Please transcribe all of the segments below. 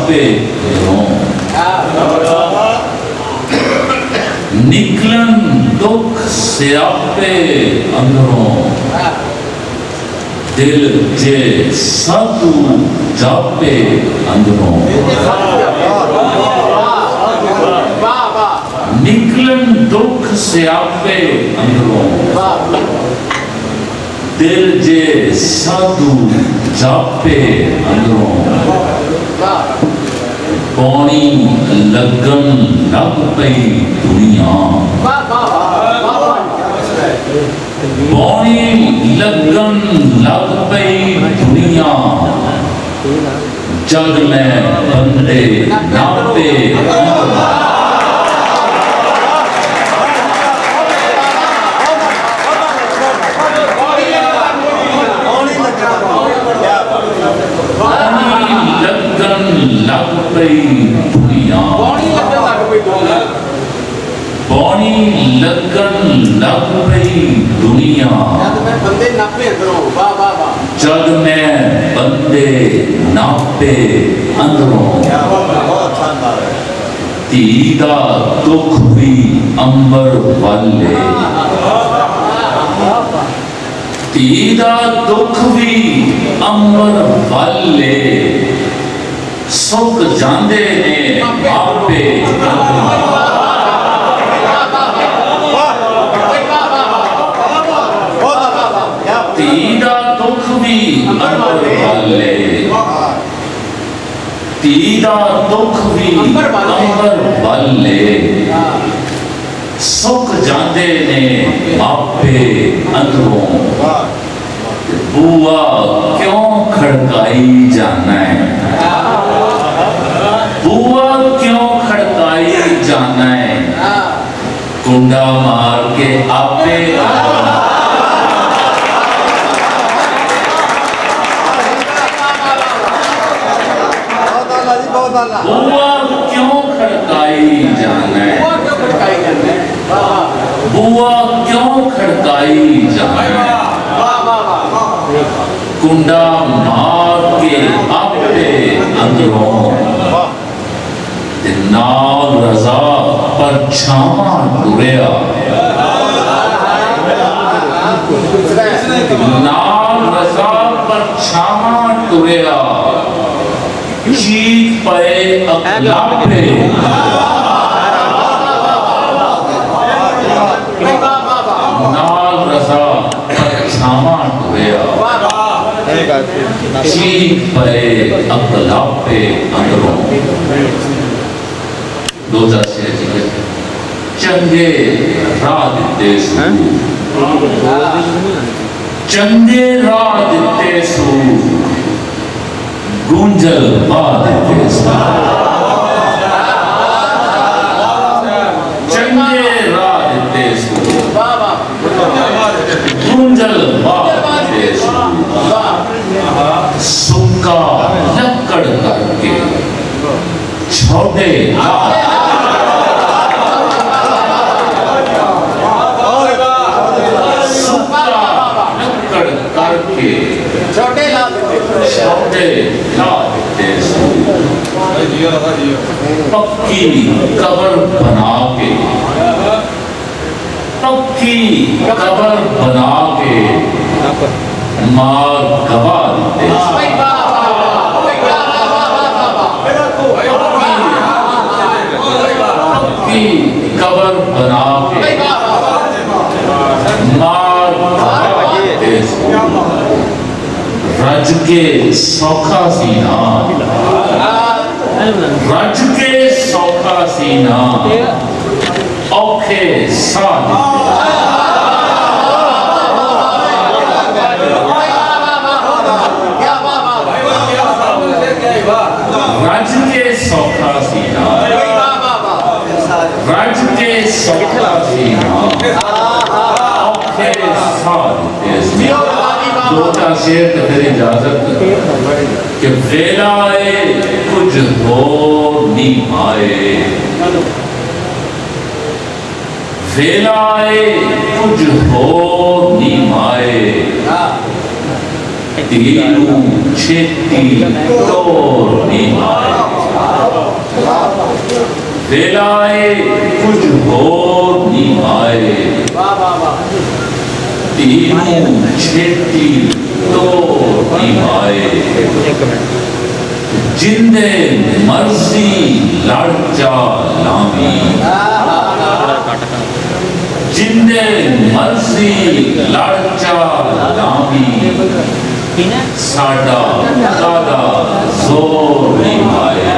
जापे निकलन दुख स्यापे अंदरों दिल जे साधु जापे अंदरों निकलन दुख स्यापे अंदरों दिल जे साधु जापे अंदरों पौनी लगन लग पई दुनिया पौनी लगन लग पई दुनिया जग में बंदे नापे लग पई दुनिया पौनी लगन लग पई दुनिया जग में बंदे नापे अंदरों तीदा दुख भी अंबर वाले तीदा दुख भी अंबर वाले सुख जांदे ने आपे तीदा दुख भी अंबर वाले तीदा दुख भी अंबर वाले सुख जांदे ने आपे अंदरों बुआ क्यों खड़काई जाना है बुआ क्यों खड़काई जाना है कुंडा मार के आपे बुआ क्यों खड़काई जाना है बुआ क्यों खड़काई जाना है कुंडा मार के आपे अंदरों नाल रजा पर छावा टुरिया नाल रजा पर छावा टुरिया चीख पे अकलापे नाल रजा पर छावा टुरिया चीख पे अकलापे अंदरों 2006 चंगे राह दिते सू चंगे राह दिते सू गुंजल पा दिते सू चंगे राह दिते सू गुंजल पा दिते सू सुक्का लकड़ करके छोटे छोटे ला देते पक्की कब्र बना के पक्की कब्र बना के मार गवा देते पक्की कब्र बना के मार गवा देते रज के सौखा सीना रज के सौखा सीना औखे साथ रज के सौखा सीना रज के सौखा सीना औखे साथ दोटा शेर तो फिर इजाजत कि वेलाए कुछ हो नहीं आए वेलाए कुछ हो नहीं आए तीनू छेती तोड़ नहीं आए वेलाए कुछ होर निभाए तीनों छेती तो निभाए जिंदे मर्जी लड़चा लामी जिंदे मर्जी लड़चा लामी साडा कादा जोर निभाए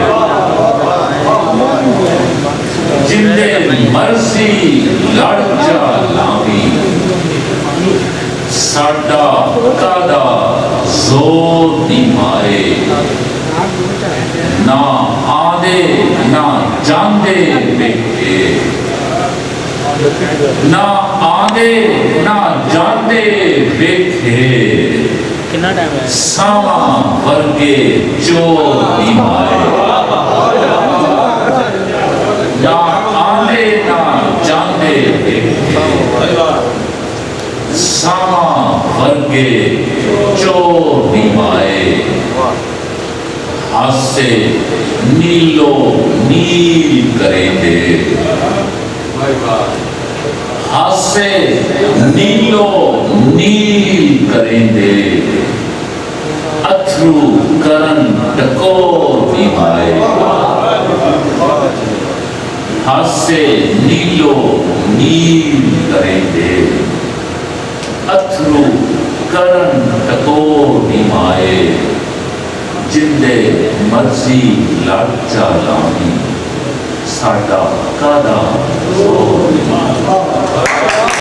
जिंदे मर्जी लड़चा लामी साडा कादा जोर निभाए ना आदे ना जांदे बेटे ना आदे ना जांदे बेटे सामा वर्गे चोर निभाए ना आदे ना जांदे बेटे सामा वर्गे चोर निभाए हासे नीलो नील करेंगे हासे नीलो नील करेंगे अथरू करन टकोर निभाए हासे नीलो नील करेंगे अथरू करन टकोर निभाए जिंदे मर्जी लाचा लामी साडा कादा जोर निभाए।